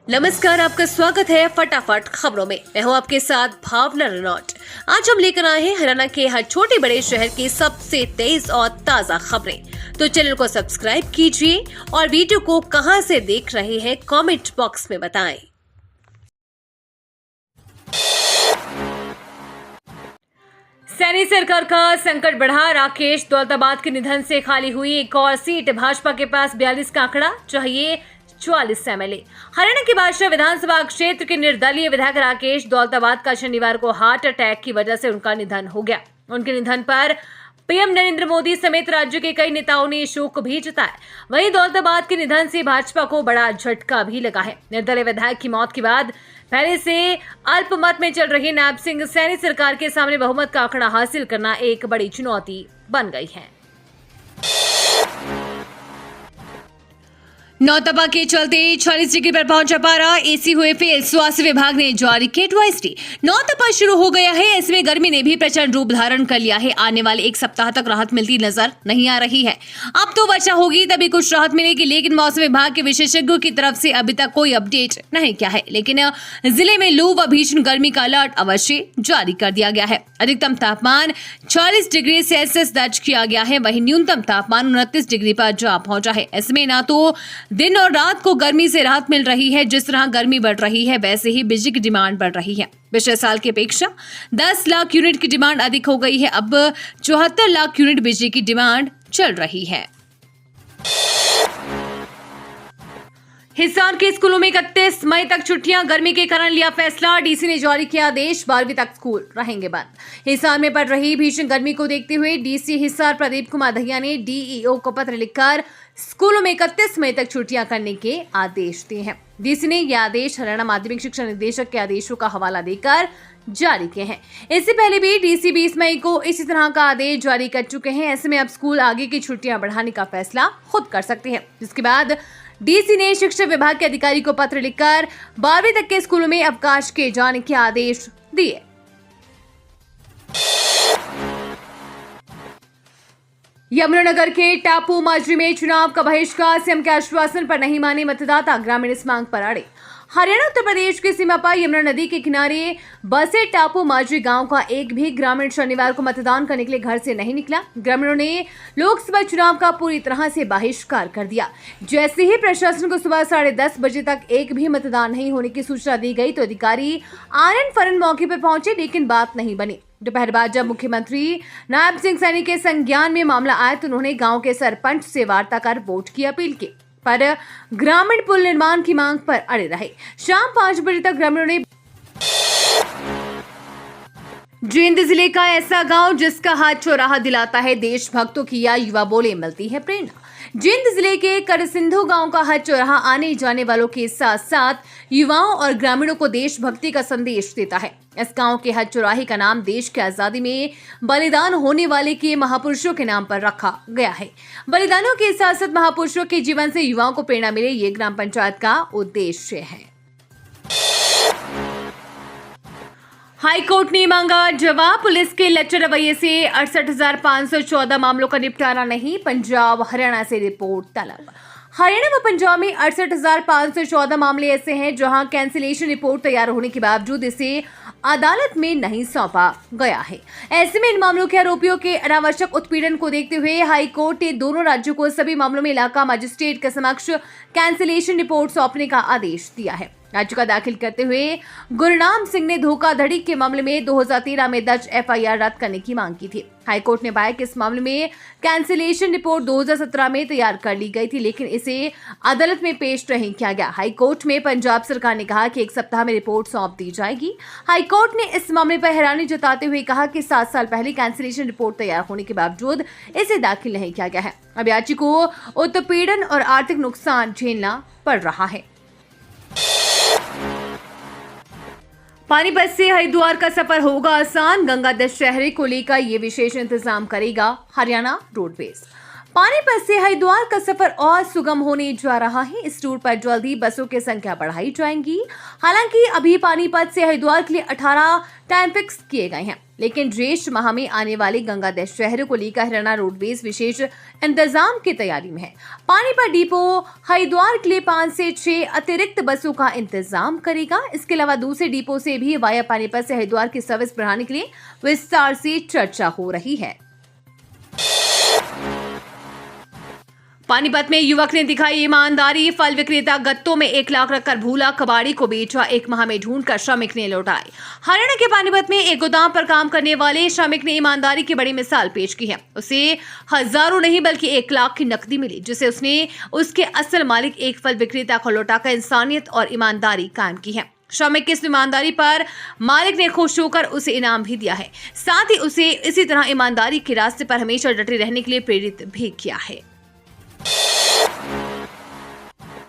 नमस्कार, आपका स्वागत है फटाफट खबरों में। मैं हूं आपके साथ भावना रनौट। आज हम लेकर आए हैं हरियाणा के हर छोटे बड़े शहर की सबसे तेज और ताजा खबरें। तो चैनल को सब्सक्राइब कीजिए और वीडियो को कहां से देख रहे हैं कमेंट बॉक्स में बताएं। सैनी सरकार का संकट बढ़ा। राकेश दौलताबाद के निधन से खाली हुई एक और सीट। भाजपा के पास 42 का आंकड़ा, चाहिए 44 एमएलए। हरियाणा के बादशाह विधानसभा क्षेत्र के निर्दलीय विधायक राकेश दौलताबाद का शनिवार को हार्ट अटैक की वजह से उनका निधन हो गया। उनके निधन पर पीएम नरेंद्र मोदी समेत राज्य के कई नेताओं ने शोक भी जताया। वहीं दौलताबाद के निधन से भाजपा को बड़ा झटका भी लगा है। निर्दलीय विधायक की मौत के बाद पहले से अल्पमत में चल रही नायब सिंह सैनी सरकार के सामने बहुमत का आंकड़ा हासिल करना एक बड़ी चुनौती बन गई है। नौतपा के चलते 40 डिग्री पर पहुंचा पारा, एसी हुए फेल। स्वास्थ्य विभाग ने जारी की एडवाइजरी। नौतपा शुरू हो गया है, इसमें गर्मी ने भी प्रचंड रूप धारण कर लिया है। आने वाले एक सप्ताह तक राहत मिलती नजर नहीं आ रही है। अब तो वर्षा होगी तभी कुछ राहत मिलेगी, लेकिन मौसम विभाग के विशेषज्ञों की तरफ से अभी तक कोई अपडेट नहीं किया है। लेकिन जिले में लू व भीषण गर्मी का अलर्ट अवश्य जारी कर दिया गया है। अधिकतम तापमान 40 डिग्री सेल्सियस दर्ज किया गया है, वहीं न्यूनतम तापमान 29 डिग्री पर जा पहुंचा है। इसमें न तो दिन और रात को गर्मी से राहत मिल रही है। जिस तरह गर्मी बढ़ रही है वैसे ही बिजली की डिमांड बढ़ रही है। पिछले साल की अपेक्षा 10 लाख यूनिट की डिमांड अधिक हो गई है। अब 74 लाख यूनिट बिजली की डिमांड चल रही है। हिसार के स्कूलों में 31 मई तक छुट्टियां। गर्मी के कारण लिया फैसला, डीसी ने जारी किया आदेश। 12वीं तक स्कूल रहेंगे बंद। हिसार में पड़ रही भीषण गर्मी को देखते हुए डीसी हिसार प्रदीप कुमार दहिया ने डीईओ को पत्र लिखकर स्कूलों में 31 मई तक छुट्टियां करने के आदेश दिए हैं। डीसी ने यह आदेश हरियाणा माध्यमिक शिक्षा निदेशक के आदेशों का हवाला देकर जारी किए हैं। इससे पहले भी डीसी 20 मई को इसी तरह का आदेश जारी कर चुके हैं। ऐसे में अब स्कूल आगे की छुट्टियां बढ़ाने का फैसला खुद कर सकते हैं। जिसके बाद डीसी ने शिक्षा विभाग के अधिकारी को पत्र लिखकर 12वीं तक के स्कूलों में अवकाश किए जाने के आदेश दिए। यमुनानगर के टापू माजरी में चुनाव का बहिष्कार, सीएम के आश्वासन पर नहीं माने मतदाता। ग्रामीण इस मांग पर अड़े। हरियाणा उत्तर प्रदेश की सीमा पर यमुना नदी के किनारे बसे टापू माजरी गांव का एक भी ग्रामीण शनिवार को मतदान करने के लिए घर से नहीं निकला। ग्रामीणों ने लोकसभा चुनाव का पूरी तरह से बहिष्कार कर दिया। जैसे ही प्रशासन को सुबह 10:30 बजे तक एक भी मतदान नहीं होने की सूचना दी गई तो अधिकारी आनन फरन मौके पर पहुंचे, लेकिन बात नहीं बनी। दोपहर बाद जब मुख्यमंत्री नायब सिंह सैनी के संज्ञान में मामला आया तो उन्होंने गांव के सरपंच से वार्ता कर वोट की अपील की, पर ग्रामीण पुल निर्माण की मांग पर अड़े रहे। शाम 5 बजे तक ग्रामीणों ने जींद जिले का ऐसा गांव जिसका हाथ चौराहा दिलाता है देशभक्तों की, या युवा बोले मिलती है प्रेरणा। जींद जिले के करसिंधु गांव का हज चौराहा आने जाने वालों के साथ साथ युवाओं और ग्रामीणों को देशभक्ति का संदेश देता है। इस गांव के हज चौराहे का नाम देश की आजादी में बलिदान होने वाले के महापुरुषों के नाम पर रखा गया है। बलिदानों के साथ साथ महापुरुषों के जीवन से युवाओं को प्रेरणा मिले, ये ग्राम पंचायत का उद्देश्य है। हाईकोर्ट ने मांगा जवाब, पुलिस के लच्चर रवैये से 68,514 मामलों का निपटारा नहीं। पंजाब हरियाणा से रिपोर्ट तलब। हरियाणा व पंजाब में 68,514 मामले ऐसे हैं जहां कैंसिलेशन रिपोर्ट तैयार होने के बावजूद इसे अदालत में नहीं सौंपा गया है। ऐसे में इन मामलों के आरोपियों के अनावश्यक उत्पीड़न को देखते हुए हाईकोर्ट ने दोनों राज्यों को सभी मामलों में इलाका मजिस्ट्रेट के समक्ष कैंसिलेशन रिपोर्ट सौंपने का आदेश दिया है। याचिका दाखिल करते हुए गुरनाम सिंह ने धोखाधड़ी के मामले में 2013 में दर्ज एफआईआर रद्द करने की मांग की थी। हाईकोर्ट ने पाया कि इस मामले में कैंसिलेशन रिपोर्ट 2017 में तैयार कर ली गई थी, लेकिन इसे अदालत में पेश नहीं किया गया। हाईकोर्ट में पंजाब सरकार ने कहा कि 1 सप्ताह में रिपोर्ट सौंप दी जाएगी। हाईकोर्ट ने इस मामले पर हैरानी जताते हुए कहा कि 7 साल पहले कैंसिलेशन रिपोर्ट तैयार होने के बावजूद इसे दाखिल नहीं किया गया है। अब याची को उत्पीड़न और आर्थिक नुकसान झेलना पड़ रहा है। पानीपत से हरिद्वार का सफर होगा आसान। गंगा दशहरे को लेकर ये विशेष इंतजाम करेगा हरियाणा रोडवेज। पानीपत से हरिद्वार का सफर और सुगम होने जा रहा है। इस रूट पर जल्दी बसों की संख्या बढ़ाई जाएंगी। हालांकि अभी पानीपत से हरिद्वार के लिए 18 टाइम फिक्स किए गए हैं, लेकिन ज्येष्ठ माह में आने वाले गंगा दशहरे को लेकर हरियाणा रोडवेज विशेष इंतजाम की तैयारी में है। पानीपत डिपो हरिद्वार के लिए 5 से 6 अतिरिक्त बसों का इंतजाम करेगा। इसके अलावा दूसरे डिपो से भी वाया पानीपत से हरिद्वार की सर्विस बढ़ाने के लिए विस्तार से चर्चा हो रही है। पानीपत में युवक ने दिखाई ईमानदारी। फल विक्रेता गत्तों में 1 लाख रखकर भूला कबाड़ी को बेचा। 1 माह में ढूंढकर श्रमिक ने लौटाए। हरियाणा के पानीपत में एक गोदाम पर काम करने वाले श्रमिक ने ईमानदारी की बड़ी मिसाल पेश की है। उसे हजारों नहीं बल्कि 1 लाख की नकदी मिली, जिसे उसने उसके असल मालिक एक फल विक्रेता को लौटाकर इंसानियत और ईमानदारी कायम की है। श्रमिक की इस ईमानदारी पर मालिक ने खुश होकर उसे इनाम भी दिया है। साथ ही उसे इसी तरह ईमानदारी के रास्ते पर हमेशा डटे रहने के लिए प्रेरित भी किया है।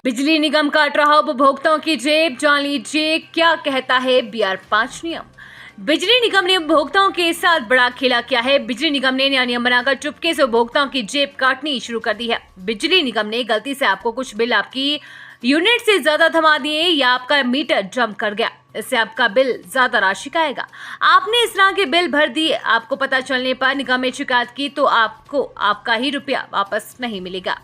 बिजली निगम काट रहा उपभोक्ताओं की जेब। जान लीजिए क्या कहता है BR5 नियम। बिजली निगम ने उपभोक्ताओं के साथ बड़ा खेला किया है। बिजली निगम ने नया नियम बनाकर चुपके से उपभोक्ताओं की जेब काटनी शुरू कर दी है। बिजली निगम ने गलती से आपको कुछ बिल आपकी यूनिट से ज्यादा थमा दिए या आपका मीटर जंप कर गया, इससे आपका बिल ज्यादा राशि का आएगा। आपने इस तरह के बिल भर दिए, आपको पता चलने पर निगम में शिकायत की तो आपको आपका ही रुपया वापस नहीं मिलेगा।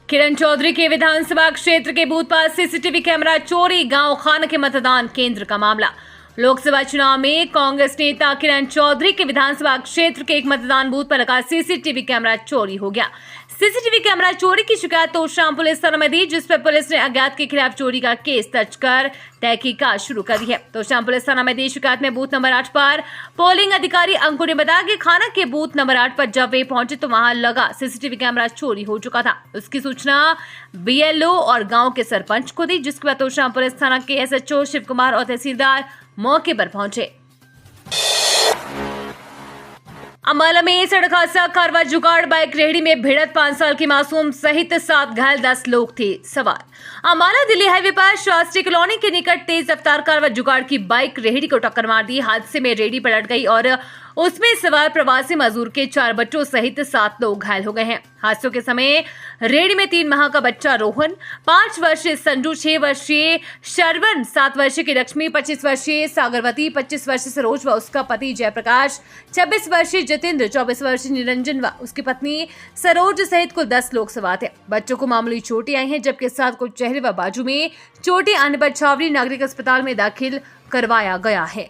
किरण चौधरी के विधानसभा क्षेत्र के बूथ पर सीसीटीवी कैमरा चोरी। गांव खान के मतदान केंद्र का मामला। लोकसभा चुनाव में कांग्रेस नेता किरण चौधरी के विधानसभा क्षेत्र के एक मतदान बूथ पर लगा सीसीटीवी कैमरा चोरी हो गया। सीसीटीवी कैमरा चोरी की शिकायत तोशाम पुलिस थाने में दी, जिस पर पुलिस ने अज्ञात के खिलाफ चोरी का केस दर्ज कर तहकीकात शुरू कर दी है। तोशाम पुलिस थाना में दी शिकायत में बूथ नंबर 8 पर पोलिंग अधिकारी अंकुर ने बताया कि खाना के बूथ नंबर 8 पर जब वे पहुंचे तो वहां लगा सीसीटीवी कैमरा चोरी हो चुका था। उसकी सूचना BLO और गांव के सरपंच को दी, जिसके बाद तोशाम पुलिस थाना के SHO शिव कुमार और तहसीलदार मौके पर पहुंचे। अम्बाला में सड़क हादसा। कारवा जुगाड़ बाइक रेहड़ी में भिड़त। 5 साल की मासूम सहित 7 घायल 10 लोग थे सवार। अम्बाला दिल्ली हाईवे पर शास्त्री कॉलोनी के निकट तेज रफ्तार कारवा जुगाड़ की बाइक रेहड़ी को टक्कर मार दी। हादसे में रेहड़ी पलट गई और उसमें सवार प्रवासी मजदूर के 4 बच्चों सहित 7 लोग घायल हो गए हैं। हादसों के समय रेहड़ी में 3 माह का बच्चा रोहन, 5 वर्षीय संजू, 6 वर्षीय शरवण, 7 वर्षीय की लक्ष्मी, 25 वर्षीय सागरवती, 25 वर्षीय सरोज व उसका पति जयप्रकाश, 26 वर्षीय जितेंद्र, 24 वर्षीय निरंजन व उसकी पत्नी सरोज सहित कुल 10 लोग सवार थे। बच्चों को मामूली चोटें आई हैं, जबकि 7 को चेहरे व बाजू में चोटें आने पर छावनी नागरिक अस्पताल में दाखिल करवाया गया है।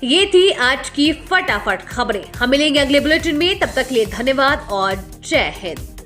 ये थी आज की फटाफट खबरें। हम मिलेंगे अगले बुलेटिन में, तब तक के लिए धन्यवाद और जय हिंद।